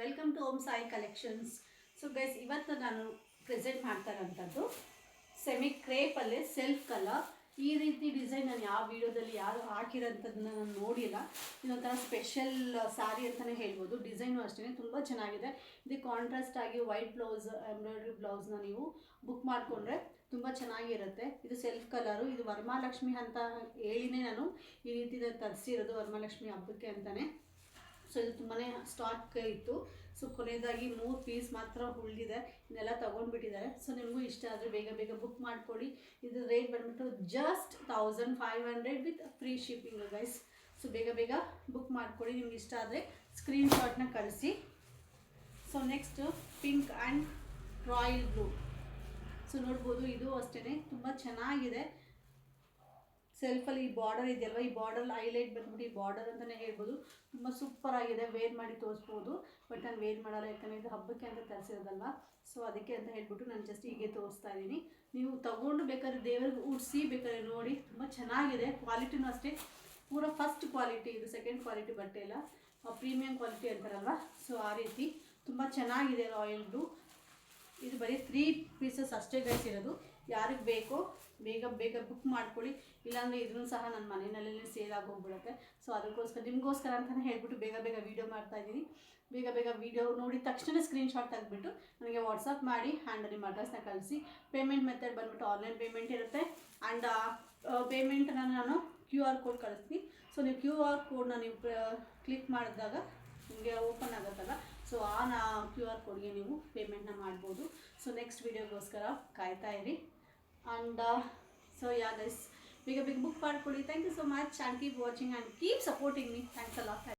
Welcome to Om Sai collections. So guys, ಇವತ್ತು ನಾನು present ಮಾಡ್ತಾ ಇರೋಂಥದ್ದು ಸೆಮಿ ಕ್ರೇಪಲ್ಲೇ ಸೆಲ್ಫ್ ಕಲರ್. ಈ ರೀತಿ ಡಿಸೈನ್ ನಾನು ಯಾವ ವಿಡಿಯೋದಲ್ಲಿ ಯಾರು ಹಾಕಿರೋಂಥದ್ದನ್ನ ನಾನು ನೋಡಿಲ್ಲ. ಇದೊಂಥರ ಸ್ಪೆಷಲ್ ಸ್ಯಾರಿ ಅಂತಲೇ ಹೇಳ್ಬೋದು. ಡಿಸೈನು ಅಷ್ಟೇ ತುಂಬ ಚೆನ್ನಾಗಿದೆ. ಇದು ಕಾಂಟ್ರಾಸ್ಟ್ ಆಗಿ ವೈಟ್ ಬ್ಲೌಸ್, ಎಂಬ್ರಾಯ್ಡ್ರಿ ಬ್ಲೌಸ್ನ ನೀವು ಬುಕ್ ಮಾಡಿಕೊಂಡ್ರೆ ತುಂಬ ಚೆನ್ನಾಗಿರುತ್ತೆ. ಇದು ಸೆಲ್ಫ್ ಕಲರು. ಇದು ವರಮಹಾಲಕ್ಷ್ಮಿ ಅಂತ ಹೇಳಿನೇ ನಾನು ಈ ರೀತಿ ತರಿಸಿರೋದು, ವರಮಹಾಲಕ್ಷ್ಮಿ ಹಬ್ಬಕ್ಕೆ ಅಂತಲೇ. ಸೊ ಇದು ತುಂಬಾ ಸ್ಟಾಕ್ ಇತ್ತು. ಸೊ ಕೊನೆಯದಾಗಿ 3 ಪೀಸ್ ಮಾತ್ರ ಉಳಿದಿದೆ, ಇದನ್ನೆಲ್ಲ ತೊಗೊಂಡ್ಬಿಟ್ಟಿದ್ದಾರೆ. ಸೊ ನಿಮಗೂ ಇಷ್ಟ ಆದರೆ ಬೇಗ ಬೇಗ ಬುಕ್ ಮಾಡ್ಕೊಳ್ಳಿ. ಇದು ರೇಟ್ ಬಂದ್ಬಿಟ್ಟು just 1500 with free shipping guys. So ಬೇಗ ಬೇಗ ಬುಕ್ ಮಾಡ್ಕೊಳ್ಳಿ. ನಿಮ್ಗೆ ಇಷ್ಟ ಆದರೆ ಸ್ಕ್ರೀನ್ಶಾಟ್ನ ಕಳಿಸಿ. So next pink and royal blue. So ನೋಡ್ಬೋದು, ಇದು ಅಷ್ಟೇ ತುಂಬ ಚೆನ್ನಾಗಿದೆ. ಸೆಲ್ಫಲ್ಲಿ ಈ ಬಾರ್ಡರ್ ಇದೆಯಲ್ವ, ಈ ಬಾರ್ಡರ್ ಹೈಲೈಟ್ ಬಂದ್ಬಿಟ್ಟು ಈ ಬಾರ್ಡರ್ ಅಂತಲೇ ಹೇಳ್ಬೋದು. ತುಂಬ ಸೂಪರಾಗಿದೆ. ವೇರ್ ಮಾಡಿ ತೋರಿಸ್ಬೋದು, ಬಟ್ ನಾನು ವೇರ್ ಮಾಡಲ್ಲ, ಯಾಕಂದರೆ ಇದು ಹಬ್ಬಕ್ಕೆ ಅಂತ ತರಿಸಿರೋದಲ್ವ. ಸೊ ಅದಕ್ಕೆ ಅಂತ ಹೇಳ್ಬಿಟ್ಟು ನಾನು ಜಸ್ಟ್ ಹೀಗೆ ತೋರಿಸ್ತಾ ಇದ್ದೀನಿ. ನೀವು ತೊಗೊಂಡು ಬೇಕಾದ್ರೆ ದೇವರಿಗೆ ಉಡಿಸಿ ಬೇಕಾದ್ರೆ ನೋಡಿ, ತುಂಬ ಚೆನ್ನಾಗಿದೆ. ಕ್ವಾಲಿಟಿನೂ ಅಷ್ಟೇ ಪೂರ ಫಸ್ಟ್ ಕ್ವಾಲಿಟಿ. ಇದು ಸೆಕೆಂಡ್ ಕ್ವಾಲಿಟಿ ಬಟ್ಟೆ ಇಲ್ಲ, ಪ್ರೀಮಿಯಂ ಕ್ವಾಲಿಟಿ ಅಂತಾರಲ್ವ. ಸೊ ಆ ರೀತಿ ತುಂಬ ಚೆನ್ನಾಗಿದೆ ರಾಯಲ್ ಬ್ಲೂ. ಇದು ಬರೀ 3 ಪೀಸಸ್ ಅಷ್ಟೇ ಗೈಸ್ ಇರೋದು. ಯಾರಿಗೆ ಬೇಕೋ ಬೇಗ ಬೇಗ ಬುಕ್ ಮಾಡ್ಕೊಳ್ಳಿ, ಇಲ್ಲಾಂದರೆ ಇದನ್ನು ಸಹ ನನ್ನ ಮನೆಯಲ್ಲೇ ಸೇಲ್ ಆಗೋಗ್ಬಿಡುತ್ತೆ. ಸೊ ಅದಕ್ಕೋಸ್ಕರ ನಿಮಗೋಸ್ಕರ ಅಂತಲೇ ಹೇಳ್ಬಿಟ್ಟು ಬೇಗ ಬೇಗ ವೀಡಿಯೋ ಮಾಡ್ತಾಯಿದ್ದೀನಿ. ಬೇಗ ಬೇಗ ವೀಡಿಯೋ ನೋಡಿದ ತಕ್ಷಣ ಸ್ಕ್ರೀನ್ಶಾಟ್ ತೆಗೆದುಬಿಟ್ಟು ನನಗೆ ವಾಟ್ಸಪ್ ಮಾಡಿ ಆ್ಯಂಡ್ ನಿಮ್ಮ ಅಡ್ರೆಸ್ನ ಕಳಿಸಿ. ಪೇಮೆಂಟ್ ಮೆಥಡ್ ಬಂದುಬಿಟ್ಟು ಆನ್ಲೈನ್ ಪೇಮೆಂಟ್ ಇರುತ್ತೆ. ಆ್ಯಂಡ್ ಪೇಮೆಂಟನ್ನು ನಾನು QR ಕೋಡ್ ಕಳಿಸ್ತೀನಿ. ಸೊ ನೀವು QR ಕೋಡ್ನ ನೀವು ಕ್ಲಿಕ್ ಮಾಡಿದಾಗ ನಿಮಗೆ ಓಪನ್ ಆಗುತ್ತಲ್ಲ, ಸೊ ಆ QR ಕೋಡ್ಗೆ ನೀವು ಪೇಮೆಂಟ್ನ ಮಾಡ್ಬೋದು. ಸೊ ನೆಕ್ಸ್ಟ್ ವೀಡಿಯೋಗೋಸ್ಕರ ಕಾಯ್ತಾ ಇರಿ. ಆ್ಯಂಡ್ ಸೊ ಯಾ ಗೈಸ್, ಬೇಗ ಬೇಗ ಬುಕ್ ಮಾಡ್ಕೊಳ್ಳಿ. Thank you so much and keep watching and keep supporting me. Thanks a lot.